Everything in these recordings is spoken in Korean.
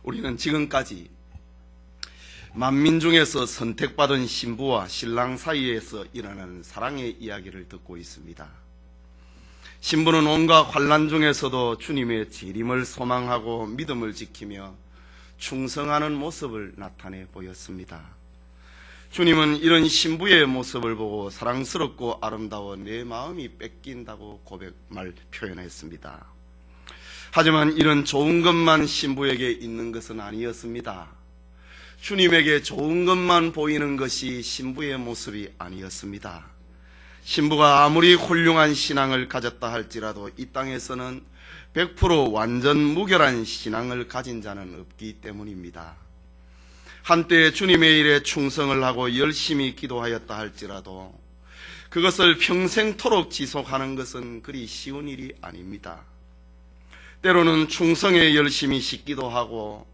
우리는 지금까지 만민 중에서 선택받은 신부와 신랑 사이에서 일어나는 사랑의 이야기를 듣고 있습니다. 신부는 온갖 환난 중에서도 주님의 재림을 소망하고 믿음을 지키며 충성하는 모습을 나타내 보였습니다. 주님은 이런 신부의 모습을 보고 사랑스럽고 아름다워 내 마음이 뺏긴다고 표현했습니다. 하지만 이런 좋은 것만 신부에게 있는 것은 아니었습니다. 주님에게 좋은 것만 보이는 것이 신부의 모습이 아니었습니다. 신부가 아무리 훌륭한 신앙을 가졌다 할지라도 이 땅에서는 100% 완전 무결한 신앙을 가진 자는 없기 때문입니다. 한때 주님의 일에 충성을 하고 열심히 기도하였다 할지라도 그것을 평생토록 지속하는 것은 그리 쉬운 일이 아닙니다. 때로는 충성에 열심히 싣기도 하고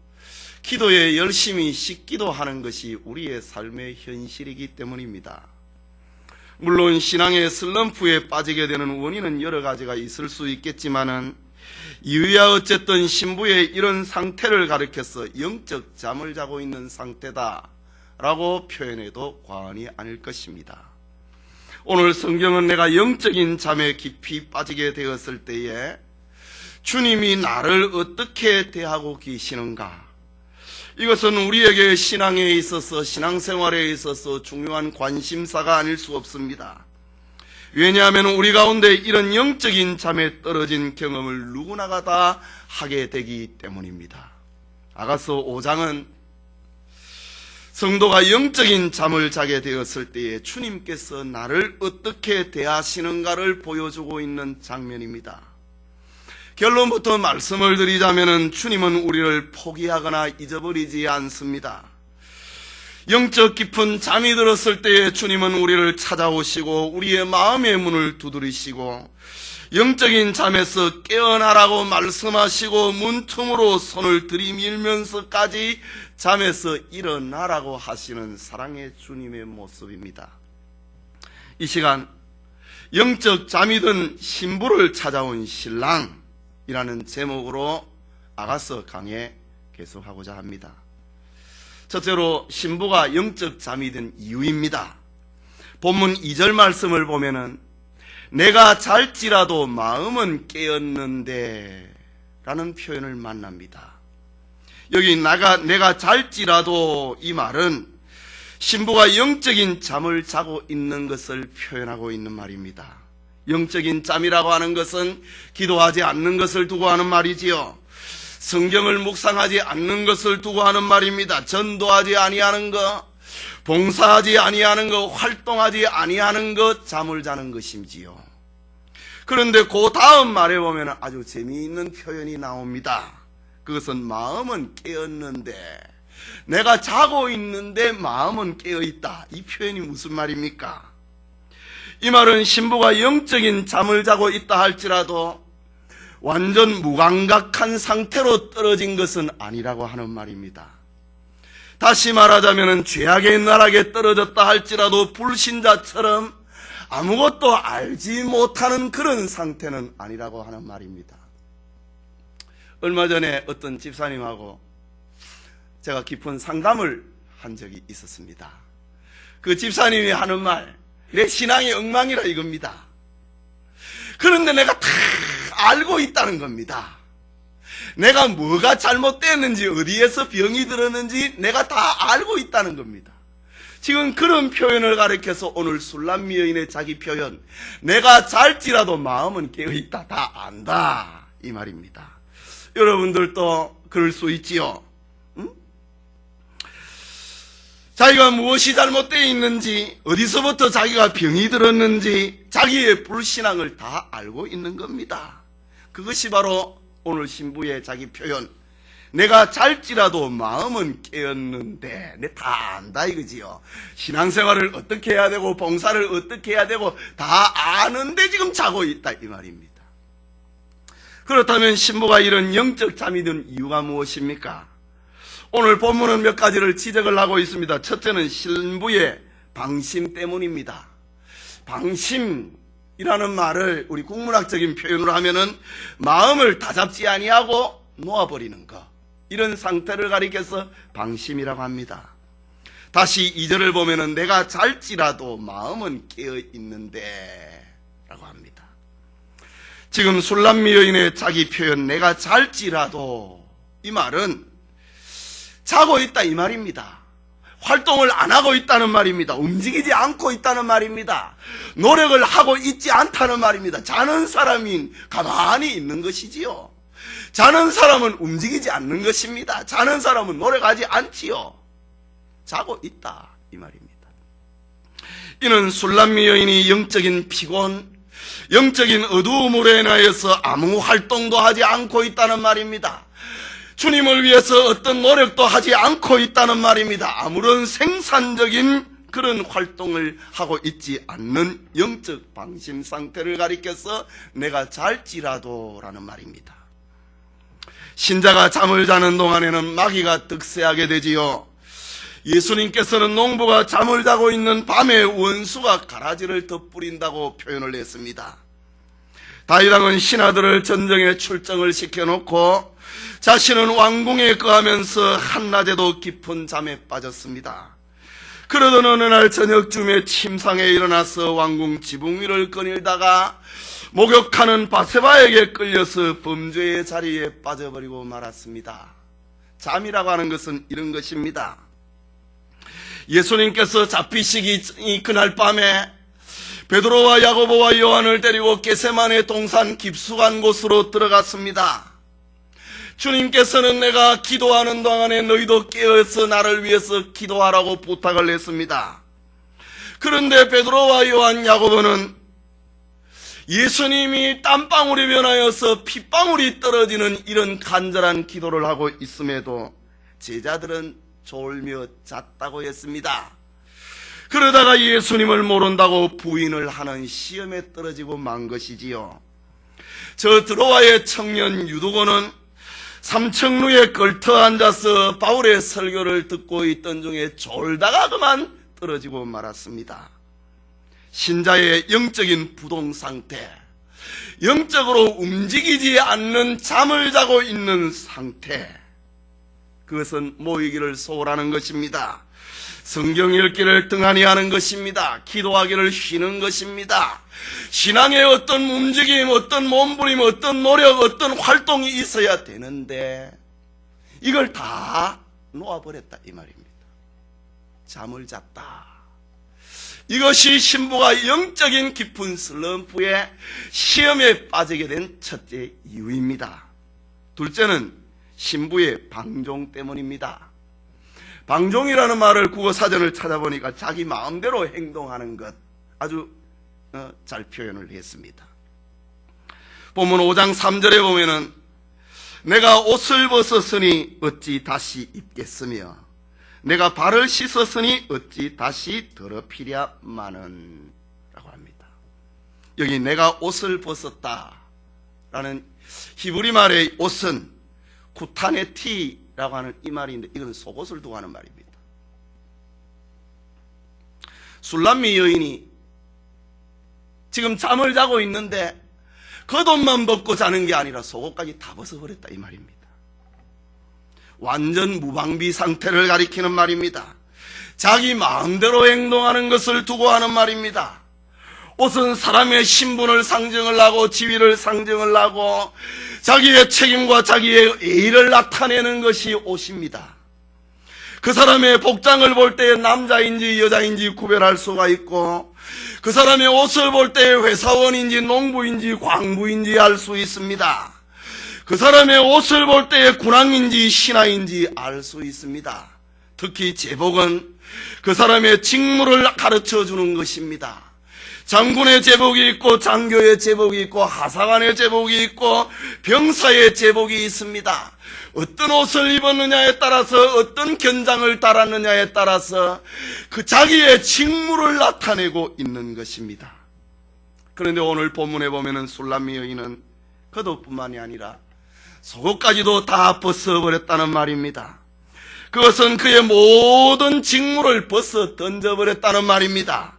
기도에 열심히 싣기도 하는 것이 우리의 삶의 현실이기 때문입니다. 물론 신앙의 슬럼프에 빠지게 되는 원인은 여러 가지가 있을 수 있겠지만은 이유야 어쨌든 신부의 이런 상태를 가리켜서 영적 잠을 자고 있는 상태다라고 표현해도 과언이 아닐 것입니다. 오늘 성경은 내가 영적인 잠에 깊이 빠지게 되었을 때에 주님이 나를 어떻게 대하고 계시는가, 이것은 우리에게 신앙에 있어서 신앙생활에 있어서 중요한 관심사가 아닐 수 없습니다. 왜냐하면 우리 가운데 이런 영적인 잠에 떨어진 경험을 누구나가 다 하게 되기 때문입니다. 아가서 5장은 성도가 영적인 잠을 자게 되었을 때에 주님께서 나를 어떻게 대하시는가를 보여주고 있는 장면입니다. 결론부터 말씀을 드리자면 주님은 우리를 포기하거나 잊어버리지 않습니다. 영적 깊은 잠이 들었을 때에 주님은 우리를 찾아오시고 우리의 마음의 문을 두드리시고 영적인 잠에서 깨어나라고 말씀하시고 문틈으로 손을 들이밀면서까지 잠에서 일어나라고 하시는 사랑의 주님의 모습입니다. 이 시간 영적 잠이 든 신부를 찾아온 신랑 이라는 제목으로 아가서 강해 계속하고자 합니다. 첫째로 신부가 영적 잠이 든 이유입니다. 본문 2절 말씀을 보면은 내가 잘지라도 마음은 깨었는데 라는 표현을 만납니다. 여기 내가 잘지라도 이 말은 신부가 영적인 잠을 자고 있는 것을 표현하고 있는 말입니다. 영적인 잠이라고 하는 것은 기도하지 않는 것을 두고 하는 말이지요. 성경을 묵상하지 않는 것을 두고 하는 말입니다. 전도하지 아니하는 것, 봉사하지 아니하는 것, 활동하지 아니하는 것, 잠을 자는 것이지요. 그런데 그 다음 말에 보면 아주 재미있는 표현이 나옵니다. 그것은 마음은 깨었는데, 내가 자고 있는데 마음은 깨어있다. 이 표현이 무슨 말입니까? 이 말은 신부가 영적인 잠을 자고 있다 할지라도 완전 무감각한 상태로 떨어진 것은 아니라고 하는 말입니다. 다시 말하자면 죄악의 나락에 떨어졌다 할지라도 불신자처럼 아무것도 알지 못하는 그런 상태는 아니라고 하는 말입니다. 얼마 전에 어떤 집사님하고 제가 깊은 상담을 한 적이 있었습니다. 그 집사님이 하는 말, 내 신앙이 엉망이라 이겁니다. 그런데 내가 다 알고 있다는 겁니다. 내가 뭐가 잘못됐는지, 어디에서 병이 들었는지 내가 다 알고 있다는 겁니다. 지금 그런 표현을 가리켜서 오늘 술람 여인의 자기 표현, 내가 잘지라도 마음은 깨어있다, 다 안다, 이 말입니다. 여러분들도 그럴 수 있지요. 자기가 무엇이 잘못되어 있는지, 어디서부터 자기가 병이 들었는지 자기의 불신앙을 다 알고 있는 겁니다. 그것이 바로 오늘 신부의 자기 표현, 내가 잘지라도 마음은 깨었는데 내 다 안다 이거지요. 신앙생활을 어떻게 해야 되고 봉사를 어떻게 해야 되고 다 아는데 지금 자고 있다 이 말입니다. 그렇다면 신부가 이런 영적 잠이 든 이유가 무엇입니까? 오늘 본문은 몇 가지를 지적을 하고 있습니다. 첫째는 신부의 방심 때문입니다. 방심이라는 말을 우리 국문학적인 표현으로 하면은 마음을 다잡지 아니하고 놓아버리는 것, 이런 상태를 가리켜서 방심이라고 합니다. 다시 2절을 보면은 내가 잘지라도 마음은 깨어 있는데 라고 합니다. 지금 술람미 여인의 자기 표현 내가 잘지라도, 이 말은 자고 있다 이 말입니다. 활동을 안 하고 있다는 말입니다. 움직이지 않고 있다는 말입니다. 노력을 하고 있지 않다는 말입니다. 자는 사람이 가만히 있는 것이지요. 자는 사람은 움직이지 않는 것입니다. 자는 사람은 노력하지 않지요. 자고 있다 이 말입니다. 이는 술람미 여인이 영적인 피곤, 영적인 어두움으로 인하여서 아무 활동도 하지 않고 있다는 말입니다. 주님을 위해서 어떤 노력도 하지 않고 있다는 말입니다. 아무런 생산적인 그런 활동을 하고 있지 않는 영적 방심 상태를 가리켜서 내가 잘지라도 라는 말입니다. 신자가 잠을 자는 동안에는 마귀가 득세하게 되지요. 예수님께서는 농부가 잠을 자고 있는 밤에 원수가 가라지를 덧뿌린다고 표현을 했습니다. 다윗 왕은 신하들을 전쟁에 출정을 시켜놓고 자신은 왕궁에 거하면서 한낮에도 깊은 잠에 빠졌습니다. 그러던 어느 날 저녁쯤에 침상에 일어나서 왕궁 지붕 위를 거닐다가 목욕하는 바세바에게 끌려서 범죄의 자리에 빠져버리고 말았습니다. 잠이라고 하는 것은 이런 것입니다. 예수님께서 잡히시기 그날 밤에 베드로와 야고보와 요한을 데리고 겟세마네 동산 깊숙한 곳으로 들어갔습니다. 주님께서는 내가 기도하는 동안에 너희도 깨어서 나를 위해서 기도하라고 부탁을 했습니다. 그런데 베드로와 요한, 야고보는 예수님이 땀방울이 변하여서 핏방울이 떨어지는 이런 간절한 기도를 하고 있음에도 제자들은 졸며 잤다고 했습니다. 그러다가 예수님을 모른다고 부인을 하는 시험에 떨어지고 만 것이지요. 저 드로아의 청년 유두고는 삼청루에 걸터 앉아서 바울의 설교를 듣고 있던 중에 졸다가 그만 떨어지고 말았습니다. 신자의 영적인 부동 상태, 영적으로 움직이지 않는 잠을 자고 있는 상태, 그것은 모이기를 소홀하는 것입니다. 성경 읽기를 등한히 하는 것입니다. 기도하기를 쉬는 것입니다. 신앙의 어떤 움직임, 어떤 몸부림, 어떤 노력, 어떤 활동이 있어야 되는데 이걸 다 놓아버렸다 이 말입니다. 잠을 잤다. 이것이 신부가 영적인 깊은 슬럼프에 시험에 빠지게 된 첫째 이유입니다. 둘째는 신부의 방종 때문입니다. 방종이라는 말을 국어사전을 찾아보니까 자기 마음대로 행동하는 것, 아주 잘 표현을 했습니다. 본문 5장 3절에 보면은 내가 옷을 벗었으니 어찌 다시 입겠으며 내가 발을 씻었으니 어찌 다시 더럽히랴마는 라고 합니다. 여기 내가 옷을 벗었다라는 히브리 말의 옷은 쿠타네티라고 하는 이 말인데 이건 속옷을 두고 하는 말입니다. 술람미 여인이 지금 잠을 자고 있는데 겉옷만 벗고 자는 게 아니라 속옷까지 다 벗어버렸다 이 말입니다. 완전 무방비 상태를 가리키는 말입니다. 자기 마음대로 행동하는 것을 두고 하는 말입니다. 옷은 사람의 신분을 상징을 하고 지위를 상징을 하고 자기의 책임과 자기의 예의를 나타내는 것이 옷입니다. 그 사람의 복장을 볼 때 남자인지 여자인지 구별할 수가 있고 그 사람의 옷을 볼 때 회사원인지 농부인지 광부인지 알 수 있습니다. 그 사람의 옷을 볼 때 군왕인지 신하인지 알 수 있습니다. 특히 제복은 그 사람의 직무를 가르쳐 주는 것입니다. 장군의 제복이 있고 장교의 제복이 있고 하사관의 제복이 있고 병사의 제복이 있습니다. 어떤 옷을 입었느냐에 따라서 어떤 견장을 달았느냐에 따라서 그 자기의 직무를 나타내고 있는 것입니다. 그런데 오늘 본문에 보면은 술람미 여인은 겉옷뿐만이 아니라 속옷까지도 다 벗어버렸다는 말입니다. 그것은 그의 모든 직무를 벗어 던져버렸다는 말입니다.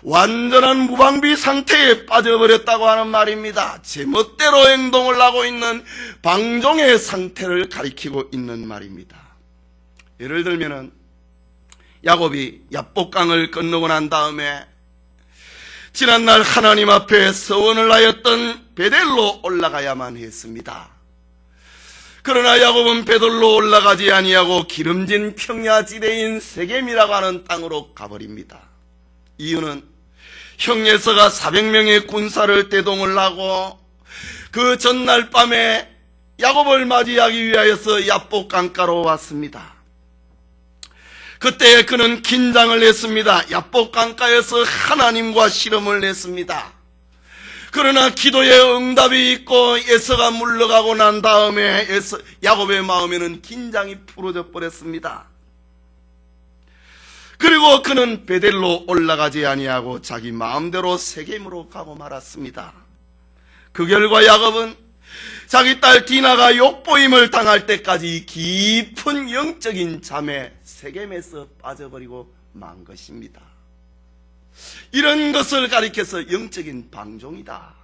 완전한 무방비 상태에 빠져버렸다고 하는 말입니다. 제멋대로 행동을 하고 있는 방종의 상태를 가리키고 있는 말입니다. 예를 들면은 야곱이 야복강을 건너고 난 다음에 지난날 하나님 앞에 서원을 하였던 베델로 올라가야만 했습니다. 그러나 야곱은 베델로 올라가지 아니하고 기름진 평야지대인 세겜이라고 하는 땅으로 가버립니다. 이유는 형제서가 400명의 군사를 대동을 하고 그 전날 밤에 야곱을 맞이하기 위하여서 야복 강가로 왔습니다. 그때 그는 긴장을 했습니다. 야복 강가에서 하나님과 씨름을 했습니다. 그러나 기도의 응답이 있고 에서가 물러가고 난 다음에 야곱의 마음에는 긴장이 풀어져 버렸습니다. 그리고 그는 베델로 올라가지 아니하고 자기 마음대로 세겜으로 가고 말았습니다. 그 결과 야곱은 자기 딸 디나가 욕보임을 당할 때까지 깊은 영적인 잠에 세겜에서 빠져버리고 만 것입니다. 이런 것을 가리켜서 영적인 방종이다.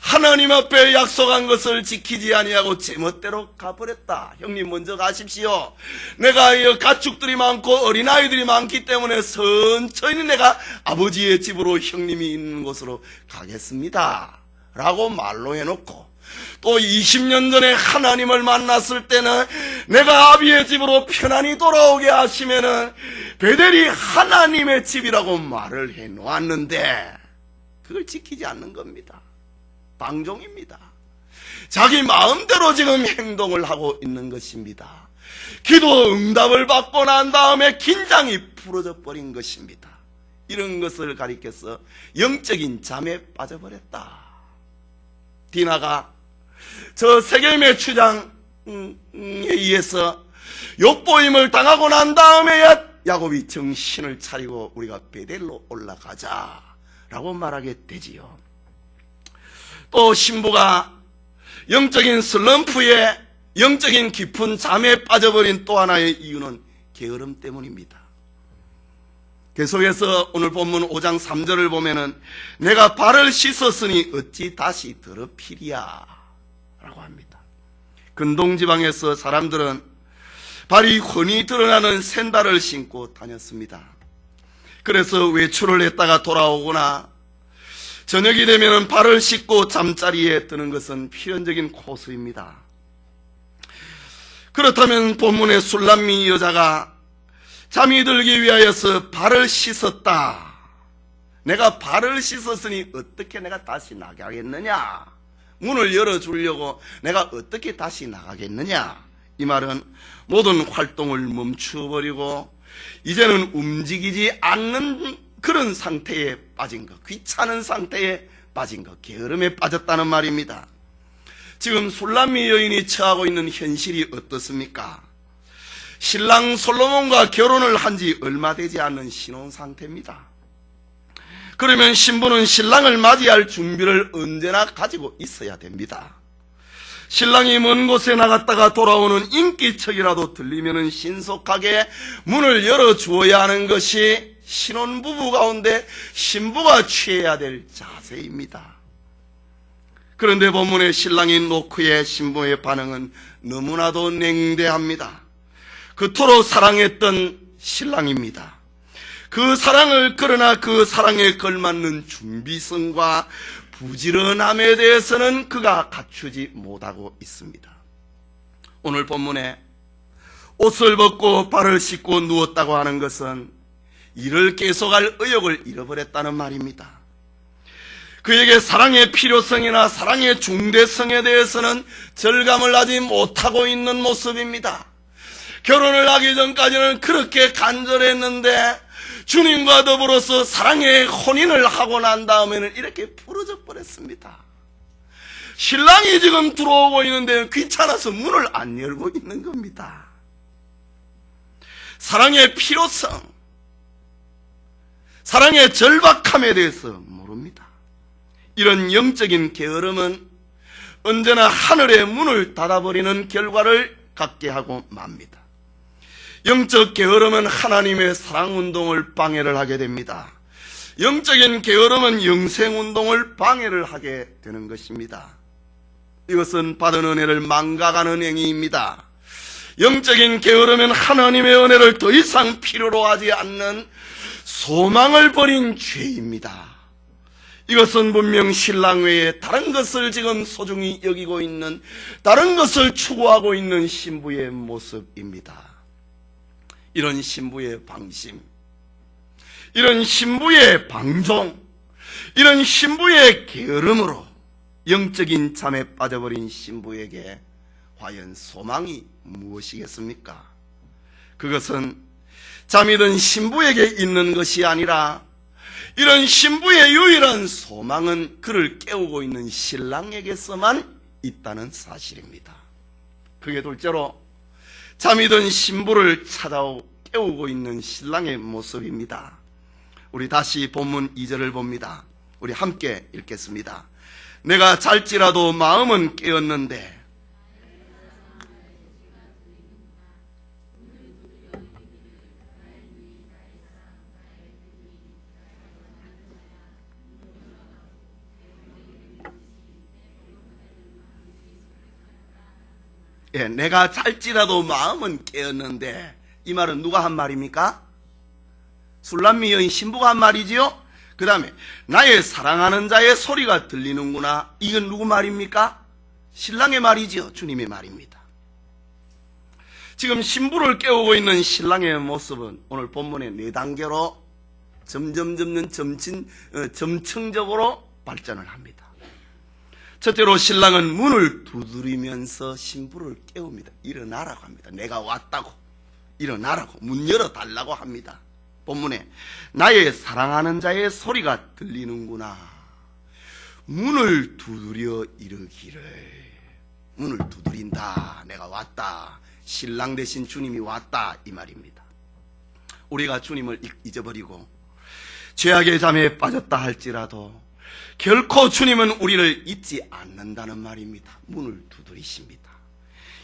하나님 앞에 약속한 것을 지키지 아니하고 제멋대로 가버렸다. 형님 먼저 가십시오. 내가 가축들이 많고 어린아이들이 많기 때문에 천천히 내가 아버지의 집으로 형님이 있는 곳으로 가겠습니다 라고 말로 해놓고, 또 20년 전에 하나님을 만났을 때는 내가 아비의 집으로 편안히 돌아오게 하시면은 베델이 하나님의 집이라고 말을 해놓았는데 그걸 지키지 않는 겁니다. 방종입니다. 자기 마음대로 지금 행동을 하고 있는 것입니다. 기도 응답을 받고 난 다음에 긴장이 풀어져 버린 것입니다. 이런 것을 가리켜서 영적인 잠에 빠져버렸다. 디나가 저 세겜의 추장에 의해서 욕보임을 당하고 난 다음에야 야곱이 정신을 차리고 우리가 베델로 올라가자 라고 말하게 되지요. 또 신부가 영적인 슬럼프에, 영적인 깊은 잠에 빠져버린 또 하나의 이유는 게으름 때문입니다. 계속해서 오늘 본문 5장 3절을 보면은 내가 발을 씻었으니 어찌 다시 더럽히랴 라고 합니다. 근동지방에서 사람들은 발이 훤히 드러나는 샌들을 신고 다녔습니다. 그래서 외출을 했다가 돌아오거나 저녁이 되면 발을 씻고 잠자리에 드는 것은 필연적인 코스입니다. 그렇다면 본문의 술람미 여자가 잠이 들기 위하여서 발을 씻었다. 내가 발을 씻었으니 어떻게 내가 다시 나가겠느냐? 문을 열어주려고 내가 어떻게 다시 나가겠느냐? 이 말은 모든 활동을 멈추어버리고 이제는 움직이지 않는 그런 상태에 빠진 것, 귀찮은 상태에 빠진 것, 게으름에 빠졌다는 말입니다. 지금 술람미 여인이 처하고 있는 현실이 어떻습니까? 신랑 솔로몬과 결혼을 한 지 얼마 되지 않는 신혼 상태입니다. 그러면 신부는 신랑을 맞이할 준비를 언제나 가지고 있어야 됩니다. 신랑이 먼 곳에 나갔다가 돌아오는 인기척이라도 들리면 신속하게 문을 열어주어야 하는 것이 신혼부부 가운데 신부가 취해야 될 자세입니다. 그런데 본문의 신랑인 노크의 신부의 반응은 너무나도 냉대합니다. 그토록 사랑했던 신랑입니다. 그러나 그 사랑에 걸맞는 준비성과 부지런함에 대해서는 그가 갖추지 못하고 있습니다. 오늘 본문에 옷을 벗고 발을 씻고 누웠다고 하는 것은 일을 계속할 의욕을 잃어버렸다는 말입니다. 그에게 사랑의 필요성이나 사랑의 중대성에 대해서는 절감을 하지 못하고 있는 모습입니다. 결혼을 하기 전까지는 그렇게 간절했는데 주님과 더불어서 사랑의 혼인을 하고 난 다음에는 이렇게 부러져 버렸습니다. 신랑이 지금 들어오고 있는데 귀찮아서 문을 안 열고 있는 겁니다. 사랑의 필요성, 사랑의 절박함에 대해서 모릅니다. 이런 영적인 게으름은 언제나 하늘의 문을 닫아버리는 결과를 갖게 하고 맙니다. 영적 게으름은 하나님의 사랑운동을 방해를 하게 됩니다. 영적인 게으름은 영생운동을 방해를 하게 되는 것입니다. 이것은 받은 은혜를 망각하는 행위입니다. 영적인 게으름은 하나님의 은혜를 더 이상 필요로 하지 않는 소망을 버린 죄입니다. 이것은 분명 신랑 외에 다른 것을 지금 소중히 여기고 있는, 다른 것을 추구하고 있는 신부의 모습입니다. 이런 신부의 방심, 이런 신부의 방종, 이런 신부의 게으름으로 영적인 잠에 빠져버린 신부에게 과연 소망이 무엇이겠습니까? 그것은 잠이 든 신부에게 있는 것이 아니라 이런 신부의 유일한 소망은 그를 깨우고 있는 신랑에게서만 있다는 사실입니다. 그게 둘째로 잠이 든 신부를 찾아오 깨우고 있는 신랑의 모습입니다. 우리 다시 본문 2절을 봅니다. 우리 함께 읽겠습니다. 내가 잘지라도 마음은 깨었는데 내가 잘지라도 마음은 깨었는데, 이 말은 누가 한 말입니까? 술람미 여인 신부가 한 말이지요. 그 다음에 나의 사랑하는 자의 소리가 들리는구나, 이건 누구 말입니까? 신랑의 말이지요. 주님의 말입니다. 지금 신부를 깨우고 있는 신랑의 모습은 오늘 본문의 4단계로 점층적으로 발전을 합니다. 첫째로 신랑은 문을 두드리면서 신부를 깨웁니다. 일어나라고 합니다. 내가 왔다고, 일어나라고, 문 열어달라고 합니다. 본문에 나의 사랑하는 자의 소리가 들리는구나. 문을 두드려 이르기를, 문을 두드린다. 내가 왔다. 신랑 대신 주님이 왔다, 이 말입니다. 우리가 주님을 잊어버리고 죄악의 잠에 빠졌다 할지라도 결코 주님은 우리를 잊지 않는다는 말입니다. 문을 두드리십니다.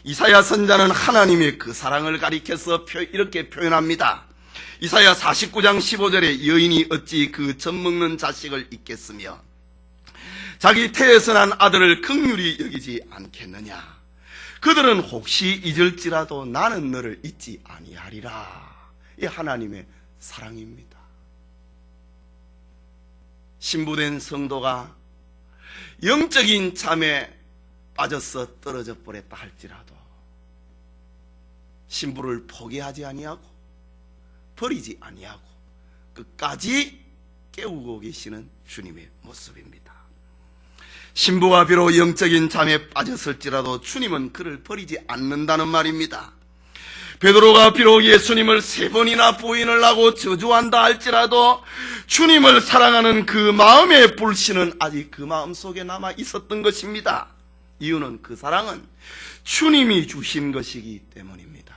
이사야 선자는 하나님의 그 사랑을 가리켜서 이렇게 표현합니다. 이사야 49장 15절에 여인이 어찌 그 젖먹는 자식을 잊겠으며 자기 태에서 난 아들을 긍휼히 여기지 않겠느냐. 그들은 혹시 잊을지라도 나는 너를 잊지 아니하리라. 이 하나님의 사랑입니다. 신부된 성도가 영적인 잠에 빠져서 떨어져 버렸다 할지라도 신부를 포기하지 아니하고 버리지 아니하고 끝까지 깨우고 계시는 주님의 모습입니다. 신부가 비록 영적인 잠에 빠졌을지라도 주님은 그를 버리지 않는다는 말입니다. 베드로가 비록 예수님을 3번이나 부인을 하고 저주한다 할지라도 주님을 사랑하는 그 마음의 불신은 아직 그 마음 속에 남아 있었던 것입니다. 이유는 그 사랑은 주님이 주신 것이기 때문입니다.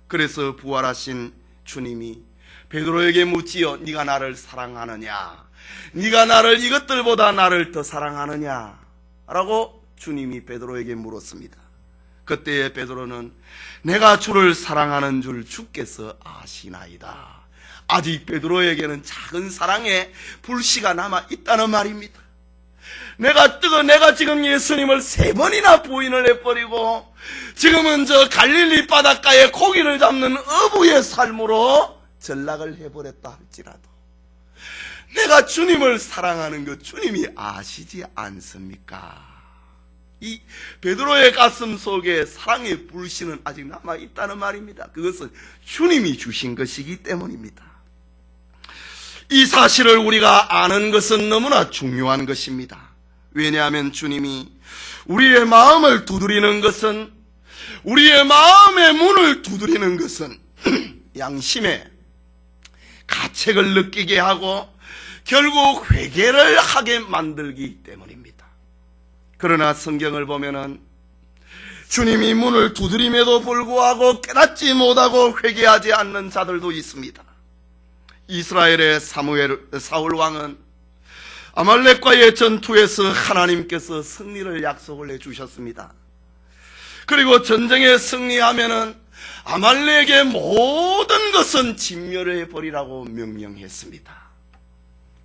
그래서 부활하신 주님이 베드로에게 묻지요. 네가 나를 사랑하느냐? 네가 나를 이것들보다 나를 더 사랑하느냐? 라고 주님이 베드로에게 물었습니다. 그때의 베드로는 내가 주를 사랑하는 줄 주께서 아시나이다. 아직 베드로에게는 작은 사랑의 불씨가 남아 있다는 말입니다. 내가 지금 예수님을 3번이나 부인을 해버리고 지금은 저 갈릴리 바닷가에 고기를 잡는 어부의 삶으로 전락을 해버렸다 할지라도 내가 주님을 사랑하는 것 주님이 아시지 않습니까? 이 베드로의 가슴 속에 사랑의 불씨는 아직 남아있다는 말입니다. 그것은 주님이 주신 것이기 때문입니다. 이 사실을 우리가 아는 것은 너무나 중요한 것입니다. 왜냐하면 주님이 우리의 마음을 두드리는 것은, 우리의 마음의 문을 두드리는 것은 양심의 가책을 느끼게 하고 결국 회개를 하게 만들기 때문입니다. 그러나 성경을 보면은 주님이 문을 두드림에도 불구하고 깨닫지 못하고 회개하지 않는 자들도 있습니다. 이스라엘의 사울 왕은 아말렉과의 전투에서 하나님께서 승리를 약속을 해주셨습니다. 그리고 전쟁에 승리하면은 아말렉의 모든 것은 진멸해 버리라고 명령했습니다.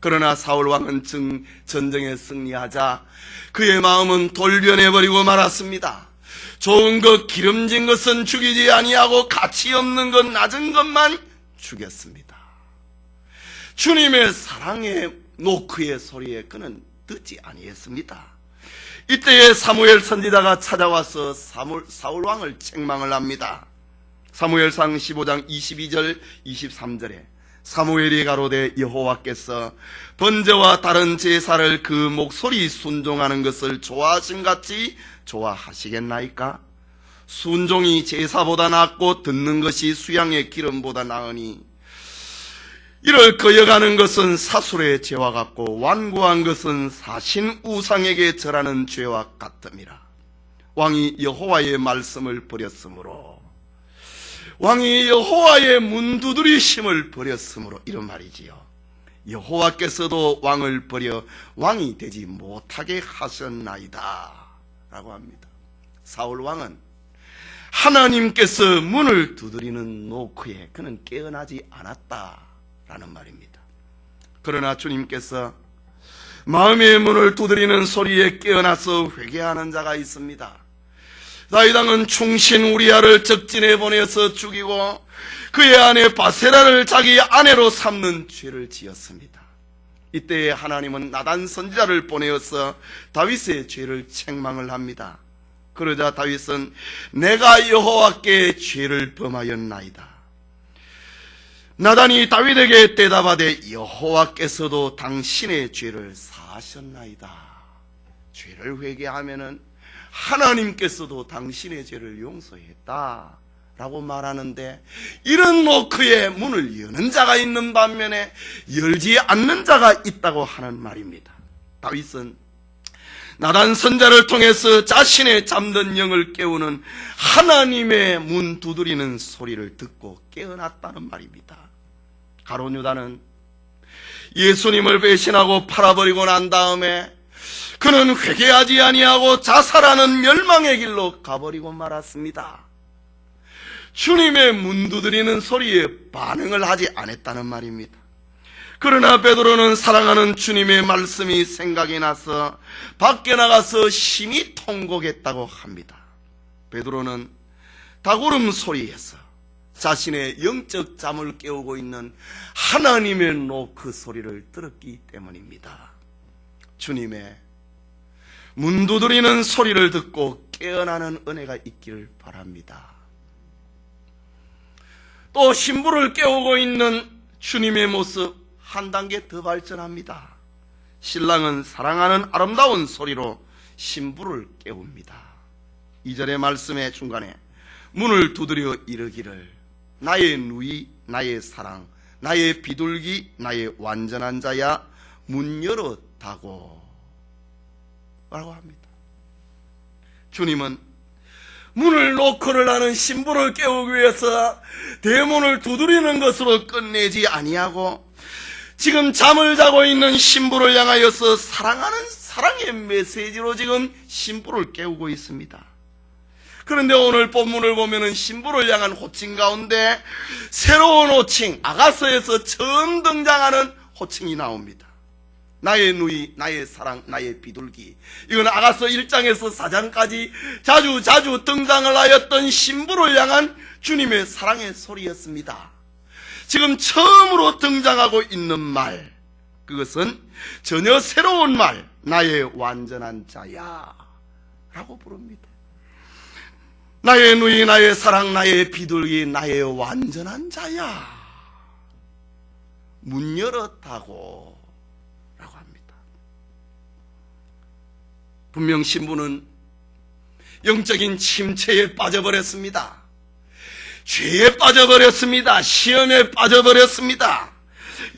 그러나 사울 왕은 전쟁에 승리하자 그의 마음은 돌변해버리고 말았습니다. 좋은 것 기름진 것은 죽이지 아니하고 가치 없는 것 낮은 것만 죽였습니다. 주님의 사랑의 노크의 소리에 그는 듣지 아니했습니다. 이때에 사무엘 선지자가 찾아와서 사울 왕을 책망을 합니다. 사무엘상 15장 22절 23절에 사무엘이 가로되 여호와께서 번제와 다른 제사를 그 목소리 순종하는 것을 좋아하심같이 좋아하시겠나이까? 순종이 제사보다 낫고 듣는 것이 수양의 기름보다 나으니 이를 거역하는 것은 사술의 죄와 같고 완고한 것은 사신 우상에게 절하는 죄와 같음이라. 왕이 여호와의 말씀을 버렸으므로, 왕이 여호와의 문두드리심을 버렸으므로, 이런 말이지요. 여호와께서도 왕을 버려 왕이 되지 못하게 하셨나이다 라고 합니다. 사울 왕은 하나님께서 문을 두드리는 노크에 그는 깨어나지 않았다라는 말입니다. 그러나 주님께서 마음의 문을 두드리는 소리에 깨어나서 회개하는 자가 있습니다. 다윗 왕은 충신 우리아를 적진에 보내서 죽이고 그의 아내 바세라를 자기 아내로 삼는 죄를 지었습니다. 이때에 하나님은 나단 선지자를 보내어서 다윗의 죄를 책망을 합니다. 그러자 다윗은 내가 여호와께 죄를 범하였나이다. 나단이 다윗에게 대답하되 여호와께서도 당신의 죄를 사하셨나이다. 죄를 회개하면은 하나님께서도 당신의 죄를 용서했다 라고 말하는데, 이런 노크에 문을 여는 자가 있는 반면에 열지 않는 자가 있다고 하는 말입니다. 다윗은 나단 선자를 통해서 자신의 잠든 영을 깨우는 하나님의 문 두드리는 소리를 듣고 깨어났다는 말입니다. 가룟 유다는 예수님을 배신하고 팔아버리고 난 다음에 그는 회개하지 아니하고 자살하는 멸망의 길로 가버리고 말았습니다. 주님의 문 두드리는 소리에 반응을 하지 않았다는 말입니다. 그러나 베드로는 사랑하는 주님의 말씀이 생각이 나서 밖에 나가서 심히 통곡했다고 합니다. 베드로는 닭울음 소리에서 자신의 영적 잠을 깨우고 있는 하나님의 노크 소리를 들었기 때문입니다. 주님의 문 두드리는 소리를 듣고 깨어나는 은혜가 있기를 바랍니다. 또 신부를 깨우고 있는 주님의 모습 한 단계 더 발전합니다. 신랑은 사랑하는 아름다운 소리로 신부를 깨웁니다. 2절의 말씀의 중간에 문을 두드려 이르기를 나의 누이 나의 사랑 나의 비둘기 나의 완전한 자야 문 열었다고 라고 합니다. 주님은 문을 노크를 하는 신부를 깨우기 위해서 대문을 두드리는 것으로 끝내지 아니하고 지금 잠을 자고 있는 신부를 향하여서 사랑하는 사랑의 메시지로 지금 신부를 깨우고 있습니다. 그런데 오늘 본문을 보면은 신부를 향한 호칭 가운데 새로운 호칭, 아가서에서 처음 등장하는 호칭이 나옵니다. 나의 누이, 나의 사랑, 나의 비둘기. 이건 아가서 1장에서 4장까지 자주 등장을 하였던 신부를 향한 주님의 사랑의 소리였습니다. 지금 처음으로 등장하고 있는 말, 그것은 전혀 새로운 말, 나의 완전한 자야 라고 부릅니다. 나의 누이, 나의 사랑, 나의 비둘기, 나의 완전한 자야. 문 열었다고 라고 합니다. 분명 신부는 영적인 침체에 빠져버렸습니다. 죄에 빠져버렸습니다. 시험에 빠져버렸습니다.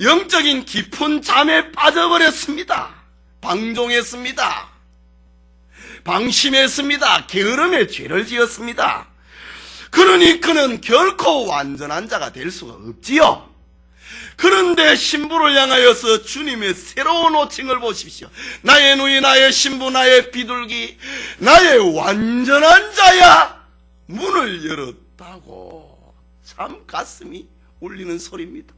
영적인 깊은 잠에 빠져버렸습니다. 방종했습니다. 방심했습니다. 게으름에 죄를 지었습니다. 그러니 그는 결코 완전한 자가 될 수가 없지요. 그런데 신부를 향하여서 주님의 새로운 호칭을 보십시오. 나의 누이, 나의 신부, 나의 비둘기, 나의 완전한 자야 문을 열었다고. 참 가슴이 울리는 소리입니다.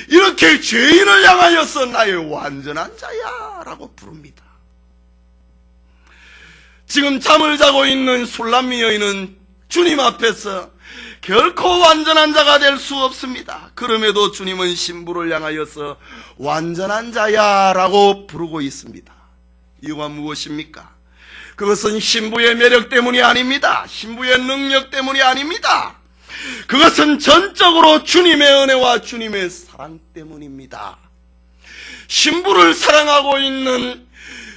이렇게 죄인을 향하여서 나의 완전한 자야 라고 부릅니다. 지금 잠을 자고 있는 술람미 여인은 주님 앞에서 결코 완전한 자가 될 수 없습니다. 그럼에도 주님은 신부를 향하여서 완전한 자야 라고 부르고 있습니다. 이유가 무엇입니까? 그것은 신부의 매력 때문이 아닙니다. 신부의 능력 때문이 아닙니다. 그것은 전적으로 주님의 은혜와 주님의 사랑 때문입니다. 신부를 사랑하고 있는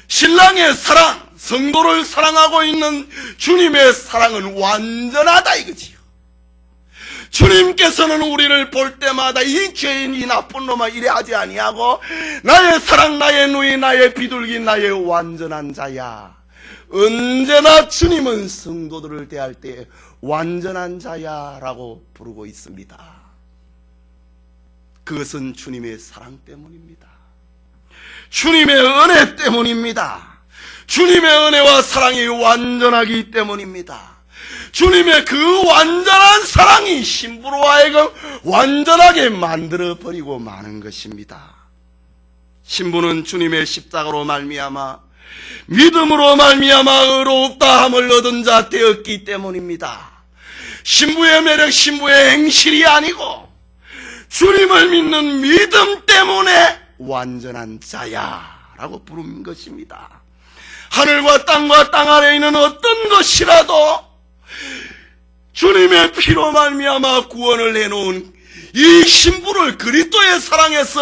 신랑의 사랑, 성도를 사랑하고 있는 주님의 사랑은 완전하다 이거지요. 주님께서는 우리를 볼 때마다 이 죄인, 이 나쁜 놈아 이래 하지 아니하고 나의 사랑, 나의 누이, 나의 비둘기, 나의 완전한 자야. 언제나 주님은 성도들을 대할 때 완전한 자야 라고 부르고 있습니다. 그것은 주님의 사랑 때문입니다. 주님의 은혜 때문입니다. 주님의 은혜와 사랑이 완전하기 때문입니다. 주님의 그 완전한 사랑이 신부로 하여금 완전하게 만들어버리고 마는 것입니다. 신부는 주님의 십자가로 말미암아 믿음으로 말미암아 의롭다 함을 얻은 자 되었기 때문입니다. 신부의 매력, 신부의 행실이 아니고 주님을 믿는 믿음 때문에 완전한 자야 라고 부른 것입니다. 하늘과 땅과 땅 아래에 있는 어떤 것이라도 주님의 피로 말미암아 구원을 해놓은 이 신부를 그리스도의 사랑에서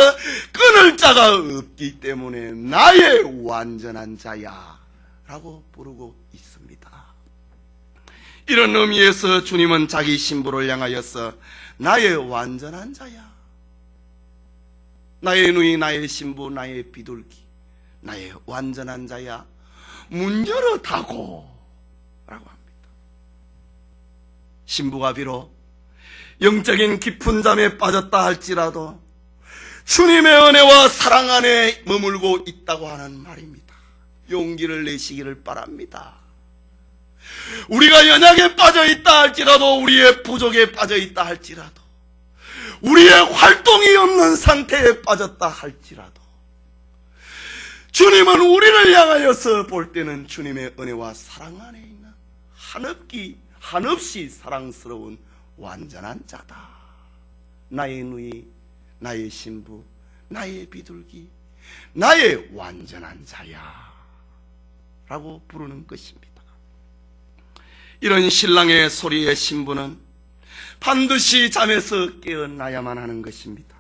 끊을 자가 없기 때문에 나의 완전한 자야 라고 부르고 있습니다. 이런 의미에서 주님은 자기 신부를 향하여서 나의 완전한 자야, 나의 누이, 나의 신부, 나의 비둘기, 나의 완전한 자야, 문 열어다고 라고 합니다. 신부가 비록 영적인 깊은 잠에 빠졌다 할지라도 주님의 은혜와 사랑 안에 머물고 있다고 하는 말입니다. 용기를 내시기를 바랍니다. 우리가 연약에 빠져있다 할지라도, 우리의 부족에 빠져있다 할지라도, 우리의 활동이 없는 상태에 빠졌다 할지라도 주님은 우리를 향하여서 볼 때는 주님의 은혜와 사랑 안에 있는 한없이 사랑스러운 완전한 자다. 나의 누이, 나의 신부, 나의 비둘기, 나의 완전한 자야 라고 부르는 것입니다. 이런 신랑의 소리에 신부는 반드시 잠에서 깨어나야만 하는 것입니다.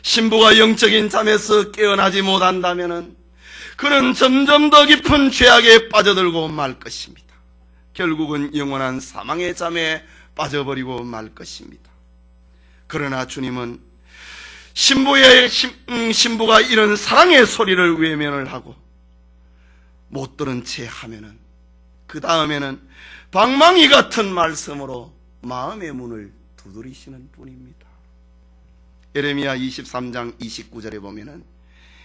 신부가 영적인 잠에서 깨어나지 못한다면 그는 점점 더 깊은 죄악에 빠져들고 말 것입니다. 결국은 영원한 사망의 잠에 빠져버리고 말 것입니다. 그러나 주님은 신부가 이런 사랑의 소리를 외면을 하고 못 들은 채 하면은 그 다음에는 방망이 같은 말씀으로 마음의 문을 두드리시는 분입니다. 예레미야 23장 29절에 보면은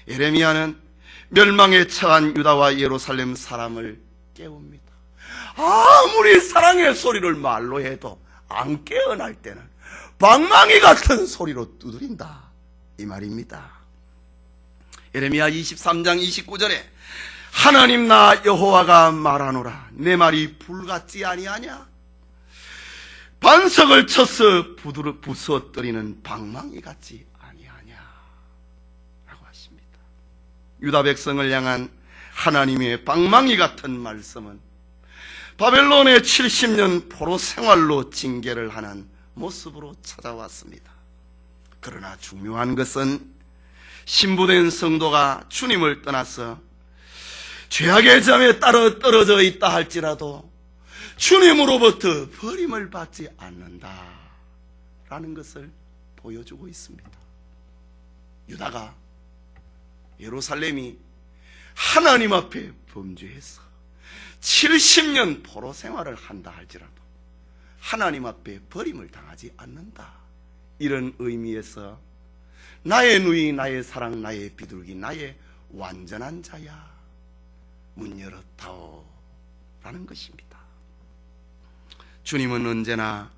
예레미야는 멸망에 처한 유다와 예루살렘 사람을 깨웁니다. 아무리 사랑의 소리를 말로 해도 안 깨어날 때는 방망이 같은 소리로 두드린다 이 말입니다. 예레미야 23장 29절에 하나님 나 여호와가 말하노라 내 말이 불같지 아니하냐? 반석을 쳐서 부서뜨리는 방망이 같지 아니하냐 라고 하십니다. 유다 백성을 향한 하나님의 방망이 같은 말씀은 바벨론의 70년 포로 생활로 징계를 하는 모습으로 찾아왔습니다. 그러나 중요한 것은 신부된 성도가 주님을 떠나서 죄악의 잠에 따라 떨어져 있다 할지라도 주님으로부터 버림을 받지 않는다라는 것을 보여주고 있습니다. 유다가, 예루살렘이 하나님 앞에 범죄해서 70년 포로 생활을 한다 할지라도 하나님 앞에 버림을 당하지 않는다. 이런 의미에서 나의 누이, 나의 사랑, 나의 비둘기, 나의 완전한 자야 문 열었다오 라는 것입니다. 주님은 언제나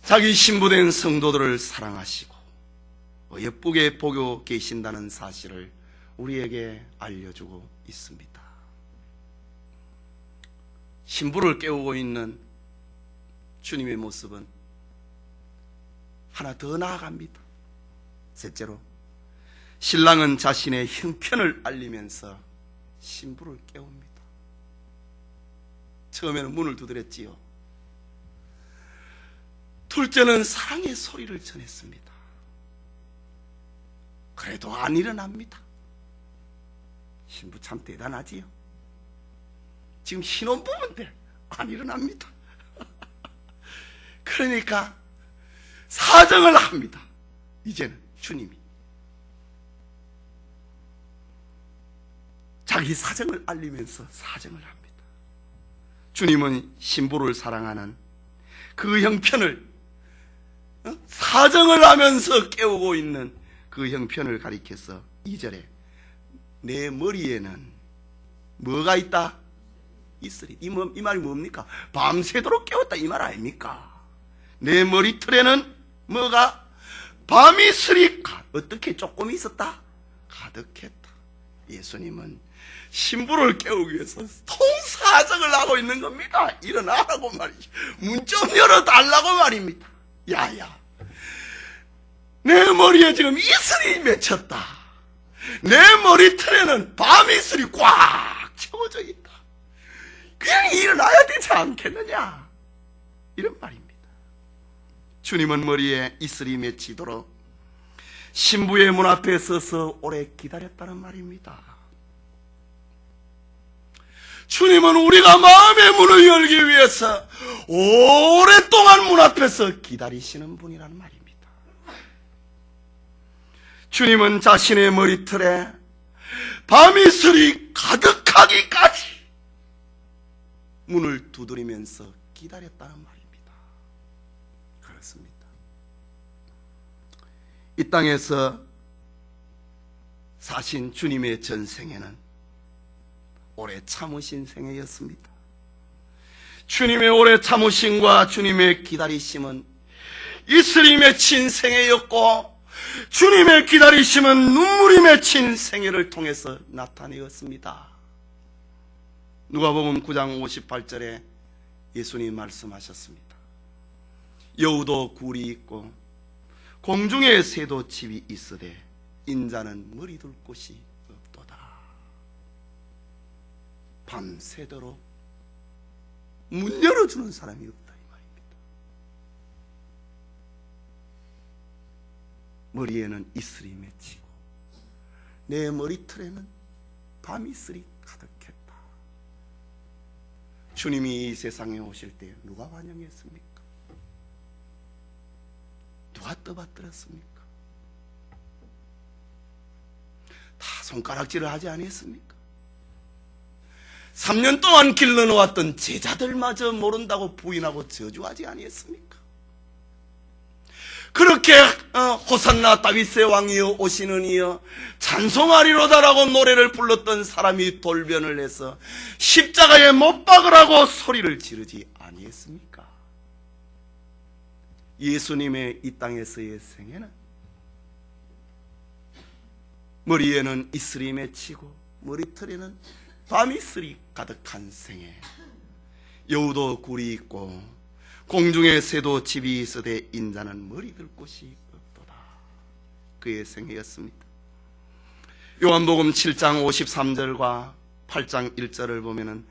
자기 신부된 성도들을 사랑하시고 예쁘게 보고 계신다는 사실을 우리에게 알려주고 있습니다. 신부를 깨우고 있는 주님의 모습은 하나 더 나아갑니다. 셋째로, 신랑은 자신의 형편을 알리면서 신부를 깨웁니다. 처음에는 문을 두드렸지요. 둘째는 사랑의 소리를 전했습니다. 그래도 안 일어납니다. 신부 참 대단하지요. 지금 신혼부부인데 안 일어납니다. 그러니까 사정을 합니다. 이제는 주님이 자기 사정을 알리면서 사정을 합니다. 주님은 신부를 사랑하는 그 형편을 사정을 하면서 깨우고 있는 그 형편을 가리켜서 2절에 내 머리에는 뭐가 있다? 있으리. 이 말이 뭡니까? 밤새도록 깨웠다 이 말 아닙니까? 내 머리털에는 뭐가? 밤이 있으리. 어떻게 조금 있었다? 가득했다. 예수님은 신부를 깨우기 위해서 통사정을 하고 있는 겁니다. 일어나라고 말이죠. 문 좀 열어달라고 말입니다. 야야, 내 머리에 지금 이슬이 맺혔다. 내 머리털에는 밤 이슬이 꽉 채워져 있다. 그냥 일어나야 되지 않겠느냐, 이런 말입니다. 주님은 머리에 이슬이 맺히도록 신부의 문 앞에 서서 오래 기다렸다는 말입니다. 주님은 우리가 마음의 문을 열기 위해서 오랫동안 문 앞에서 기다리시는 분이라는 말입니다. 주님은 자신의 머리털에 밤이슬이 가득하기까지 문을 두드리면서 기다렸다는 말입니다. 그렇습니다. 이 땅에서 사신 주님의 전생에는 오래 참으신 생애였습니다. 주님의 오래 참으심과 주님의 기다리심은 이슬이 맺힌 생애였고, 주님의 기다리심은 눈물이 맺힌 생애를 통해서 나타내었습니다. 누가복음 9장 58절에 예수님 말씀하셨습니다. 여우도 굴이 있고 공중에 새도 집이 있으되 인자는 머리 둘 곳이 없도다. 밤새도록 문 열어주는 사람이 없다 이 말입니다. 머리에는 이슬이 맺히고 내 머리털에는 밤이슬이 가득했다. 주님이 이 세상에 오실 때 누가 환영했습니까? 누가 떠받들었습니까? 다 손가락질을 하지 않았습니까? 3년 동안 길러놓았던 제자들마저 모른다고 부인하고 저주하지 아니했습니까? 그렇게 호산나 다윗의 왕이여 오시는 이여 찬송하리로다라고 노래를 불렀던 사람이 돌변을 해서 십자가에 못 박으라고 소리를 지르지 아니했습니까? 예수님의 이 땅에서의 생애는 머리에는 이슬이 맺히고 머리털에는 밤이슬이 가득한 생애, 여우도 굴이 있고 공중에 새도 집이 있으되 인자는 머리 들 곳이 없도다. 그의 생애였습니다. 요한복음 7장 53절과 8장 1절을 보면은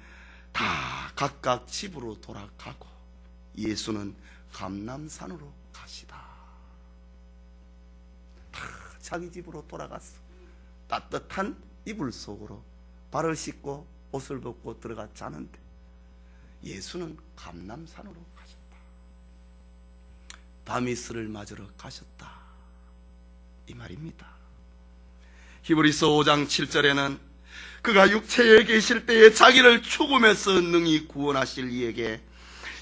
다 각각 집으로 돌아가고 예수는 감람산으로 가시다. 다 자기 집으로 돌아갔어. 따뜻한 이불 속으로 발을 씻고 옷을 벗고 들어가 자는데 예수는 감람산으로 가셨다. 밤이슬을 맞으러 가셨다 이 말입니다. 히브리서 5장 7절에는 그가 육체에 계실 때에 자기를 죽음에서 능히 구원하실 이에게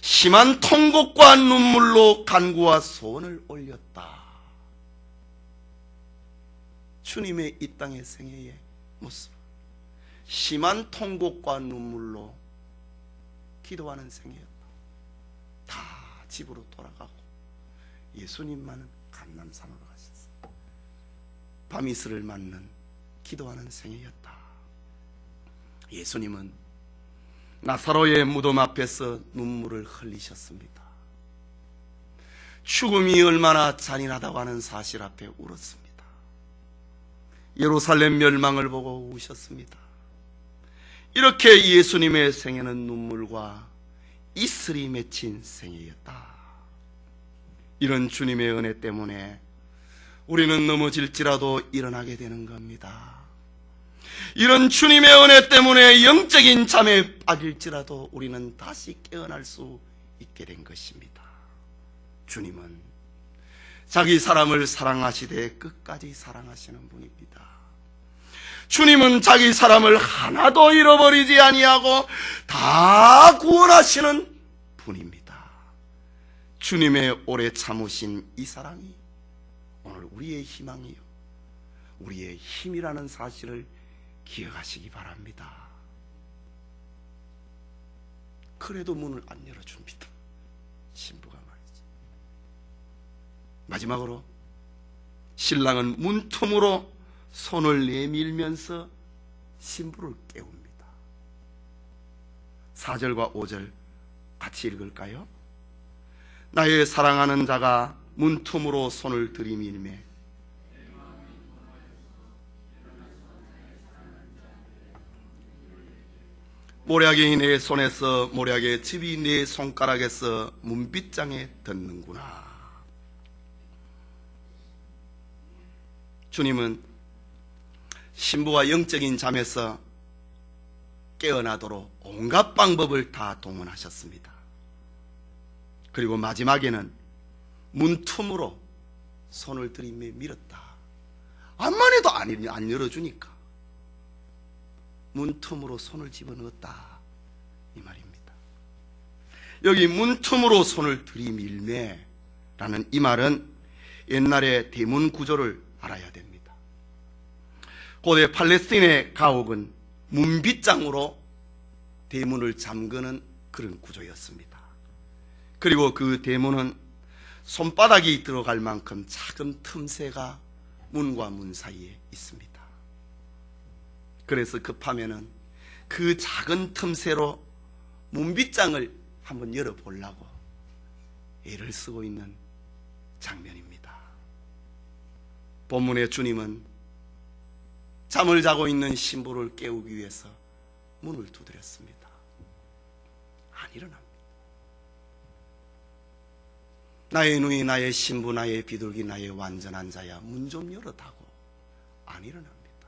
심한 통곡과 눈물로 간구와 소원을 올렸다. 주님의 이 땅의 생애의 모습, 심한 통곡과 눈물로 기도하는 생애였다. 다 집으로 돌아가고 예수님만은 감람산으로 가셨어요. 밤이슬을 맞는 기도하는 생애였다. 예수님은 나사로의 무덤 앞에서 눈물을 흘리셨습니다. 죽음이 얼마나 잔인하다고 하는 사실 앞에 울었습니다. 예루살렘 멸망을 보고 우셨습니다. 이렇게 예수님의 생애는 눈물과 이슬이 맺힌 생애였다. 이런 주님의 은혜 때문에 우리는 넘어질지라도 일어나게 되는 겁니다. 이런 주님의 은혜 때문에 영적인 잠에 빠질지라도 우리는 다시 깨어날 수 있게 된 것입니다. 주님은 자기 사람을 사랑하시되 끝까지 사랑하시는 분입니다. 주님은 자기 사람을 하나도 잃어버리지 아니하고 다 구원하시는 분입니다. 주님의 오래 참으신 이 사랑이 오늘 우리의 희망이요, 우리의 힘이라는 사실을 기억하시기 바랍니다. 그래도 문을 안 열어줍니다. 신부가 말이지. 마지막으로 신랑은 문틈으로 손을 내밀면서 신부를 깨웁니다. 4절과 5절 같이 읽을까요? 나의 사랑하는 자가 문틈으로 손을 들이밀매 모략이 내 손에서 모략의 즙이 내 손가락에서 문빗장에 닿는구나. 주님은 신부가 영적인 잠에서 깨어나도록 온갖 방법을 다 동원하셨습니다. 그리고 마지막에는 문틈으로 손을 들이밀 밀었다. 암만 해도 안 열어주니까 문틈으로 손을 집어넣었다, 이 말입니다. 여기 문틈으로 손을 들이밀매라는 이 말은 옛날의 대문 구조를 알아야 됩니다. 고대 팔레스틴의 가옥은 문빗장으로 대문을 잠그는 그런 구조였습니다. 그리고 그 대문은 손바닥이 들어갈 만큼 작은 틈새가 문과 문 사이에 있습니다. 그래서 급하면은 그 작은 틈새로 문빗장을 한번 열어보려고 애를 쓰고 있는 장면입니다. 본문의 주님은 잠을 자고 있는 신부를 깨우기 위해서 문을 두드렸습니다. 안 일어납니다. 나의 누이, 나의 신부, 나의 비둘기, 나의 완전한 자야, 문 좀 열어다고 안 일어납니다.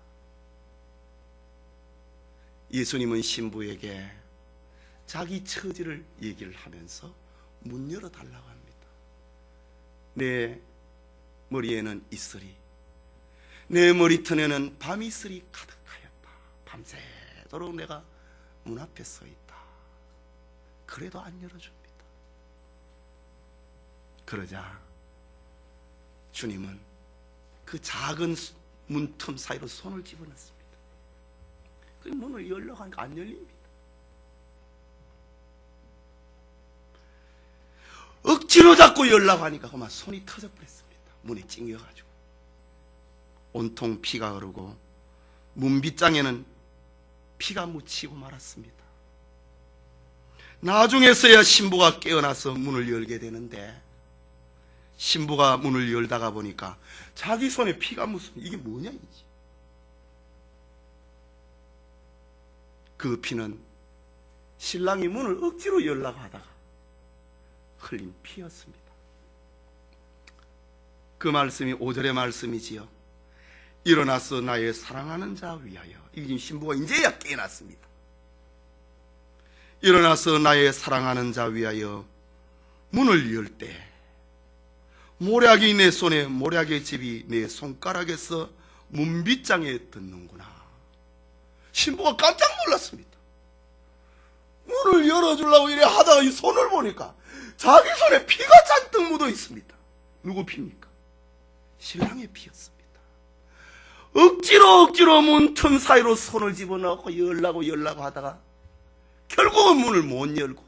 예수님은 신부에게 자기 처지를 얘기를 하면서 문 열어달라고 합니다. 내 머리에는 이슬이, 내 머리털에는 밤이슬이 가득하였다. 밤새도록 내가 문 앞에 서 있다. 그래도 안 열어줍니다. 그러자 주님은 그 작은 문틈 사이로 손을 집어넣습니다. 그 문을 열려고 하니까 안 열립니다. 억지로 잡고 열려고 하니까 그만 손이 터져버렸습니다. 문에 찡겨가지고 온통 피가 흐르고 문빗장에는 피가 묻히고 말았습니다. 나중에서야 신부가 깨어나서 문을 열게 되는데, 신부가 문을 열다가 보니까 자기 손에 피가 묻습니다. 이게 뭐냐 이지. 그 피는 신랑이 문을 억지로 열려고 하다가 흘린 피였습니다. 그 말씀이 5절의 말씀이지요. 일어나서 나의 사랑하는 자 위하여. 이게 지금 신부가 이제야 깨어났습니다. 일어나서 나의 사랑하는 자 위하여 문을 열 때 모략이 내 손에, 모략의 즙이 내 손가락에서 문빗장에 닿는구나. 신부가 깜짝 놀랐습니다. 문을 열어주려고 이래 하다가 이 손을 보니까 자기 손에 피가 잔뜩 묻어 있습니다. 누구 피입니까? 신랑의 피였습니다. 억지로 문틈 사이로 손을 집어넣고 열라고 하다가 결국은 문을 못 열고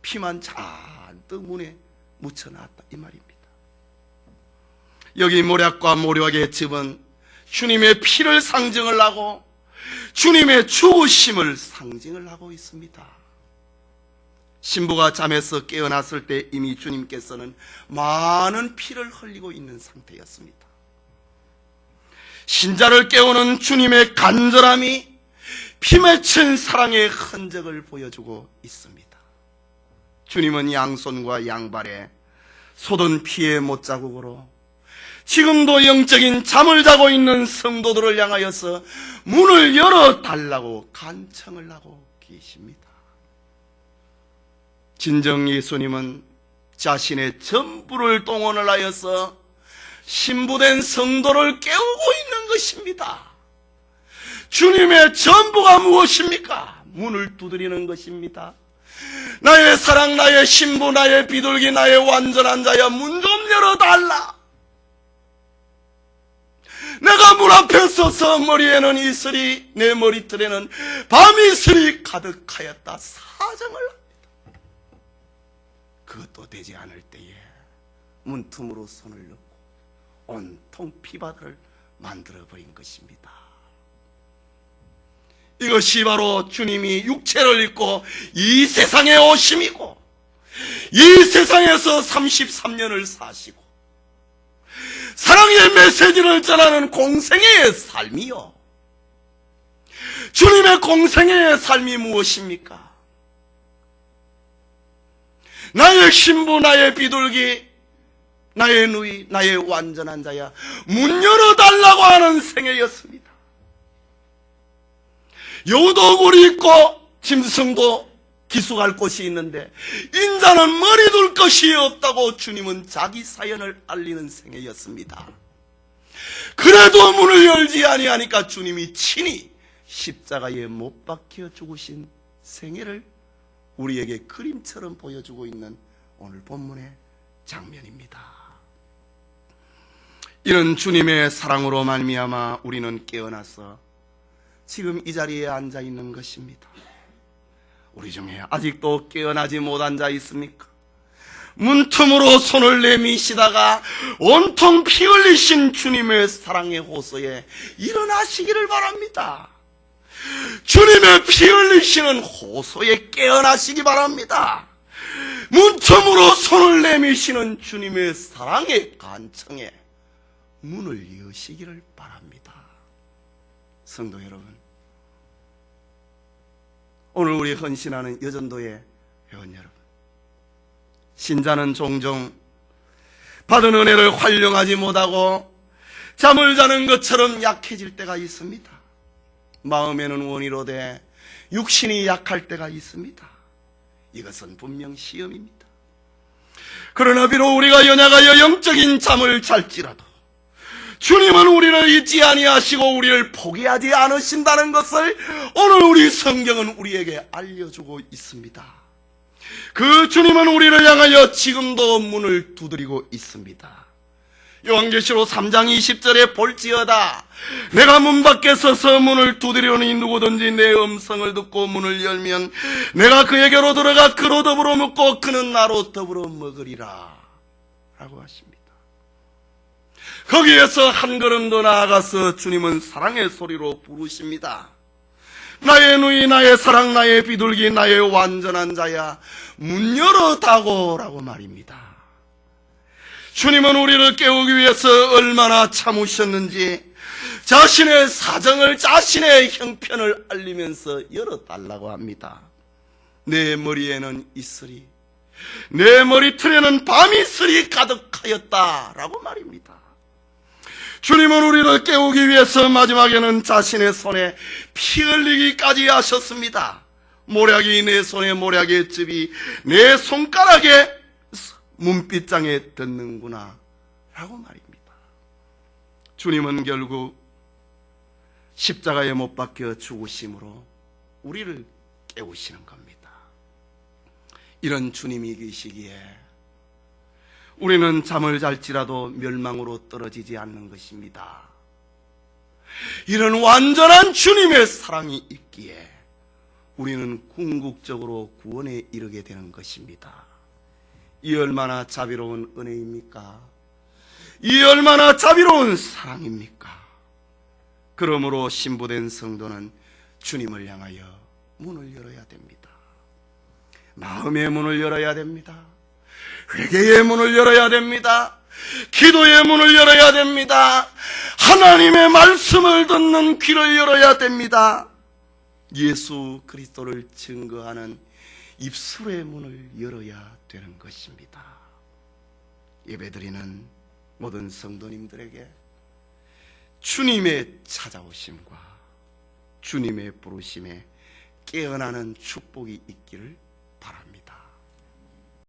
피만 잔뜩 문에 묻혀놨다 이 말입니다. 여기 모략과 모략의 즙은 주님의 피를 상징을 하고 주님의 죽으심을 상징을 하고 있습니다. 신부가 잠에서 깨어났을 때 이미 주님께서는 많은 피를 흘리고 있는 상태였습니다. 신자를 깨우는 주님의 간절함이 피 맺힌 사랑의 흔적을 보여주고 있습니다. 주님은 양손과 양발에 쏟은 피의 못자국으로 지금도 영적인 잠을 자고 있는 성도들을 향하여서 문을 열어달라고 간청을 하고 계십니다. 진정 예수님은 자신의 전부를 동원을 하여서 신부된 성도를 깨우고 있는 것입니다. 주님의 전부가 무엇입니까? 문을 두드리는 것입니다. 나의 사랑, 나의 신부, 나의 비둘기, 나의 완전한 자야, 문 좀 열어달라. 내가 문 앞에 서서 머리에는 이슬이, 내 머리털에는 밤이슬이 가득하였다 사정을 합니다. 그것도 되지 않을 때에 문틈으로 손을 넣고 온통 피바다를 만들어버린 것입니다. 이것이 바로 주님이 육체를 입고 이 세상에 오심이고 이 세상에서 33년을 사시고 사랑의 메시지를 전하는 공생애의 삶이요. 주님의 공생애의 삶이 무엇입니까? 나의 신부, 나의 비둘기, 나의 누이, 나의 완전한 자야, 문 열어달라고 하는 생애였습니다. 여우도굴이 있고 짐승도 기숙할 곳이 있는데 인자는 머리 둘 것이 없다고 주님은 자기 사연을 알리는 생애였습니다. 그래도 문을 열지 아니하니까 주님이 친히 십자가에 못 박혀 죽으신 생애를 우리에게 그림처럼 보여주고 있는 오늘 본문의 장면입니다. 이런 주님의 사랑으로 말미암아 우리는 깨어나서 지금 이 자리에 앉아 있는 것입니다. 우리 중에 아직도 깨어나지 못한 자 있습니까? 문틈으로 손을 내미시다가 온통 피 흘리신 주님의 사랑의 호소에 일어나시기를 바랍니다. 주님의 피 흘리시는 호소에 깨어나시기 바랍니다. 문틈으로 손을 내미시는 주님의 사랑의 간청에 문을 여시기를 바랍니다. 성도 여러분, 오늘 우리 헌신하는 여전도의 회원 여러분, 신자는 종종 받은 은혜를 활용하지 못하고 잠을 자는 것처럼 약해질 때가 있습니다. 마음에는 원이로되 육신이 약할 때가 있습니다. 이것은 분명 시험입니다. 그러나 비록 우리가 연약하여 영적인 잠을 잘지라도 주님은 우리를 잊지 아니하시고 우리를 포기하지 않으신다는 것을 오늘 우리 성경은 우리에게 알려주고 있습니다. 그 주님은 우리를 향하여 지금도 문을 두드리고 있습니다. 요한계시록 3장 20절에 볼지어다 내가 문 밖에 서서 문을 두드리오니 누구든지 내 음성을 듣고 문을 열면 내가 그에게로 들어가 그로 더불어 먹고 그는 나로 더불어 먹으리라 라고 하십니다. 거기에서 한 걸음 더 나아가서 주님은 사랑의 소리로 부르십니다. 나의 누이, 나의 사랑, 나의 비둘기, 나의 완전한 자야, 문 열어다고 라고 말입니다. 주님은 우리를 깨우기 위해서 얼마나 참으셨는지 자신의 사정을, 자신의 형편을 알리면서 열어달라고 합니다. 내 머리에는 이슬이, 내 머리털에는 밤이슬이 가득하였다라고 말입니다. 주님은 우리를 깨우기 위해서 마지막에는 자신의 손에 피 흘리기까지 하셨습니다. 모략이 내 손에 모략의 즙이 내 손가락에 문빗장에 듣는구나 라고 말입니다. 주님은 결국 십자가에 못 박혀 죽으심으로 우리를 깨우시는 겁니다. 이런 주님이 계시기에 우리는 잠을 잘지라도 멸망으로 떨어지지 않는 것입니다. 이런 완전한 주님의 사랑이 있기에 우리는 궁극적으로 구원에 이르게 되는 것입니다. 이 얼마나 자비로운 은혜입니까? 이 얼마나 자비로운 사랑입니까? 그러므로 신부된 성도는 주님을 향하여 문을 열어야 됩니다. 마음의 문을 열어야 됩니다. 회개의 문을 열어야 됩니다. 기도의 문을 열어야 됩니다. 하나님의 말씀을 듣는 귀를 열어야 됩니다. 예수 그리스도를 증거하는 입술의 문을 열어야 되는 것입니다. 예배드리는 모든 성도님들에게 주님의 찾아오심과 주님의 부르심에 깨어나는 축복이 있기를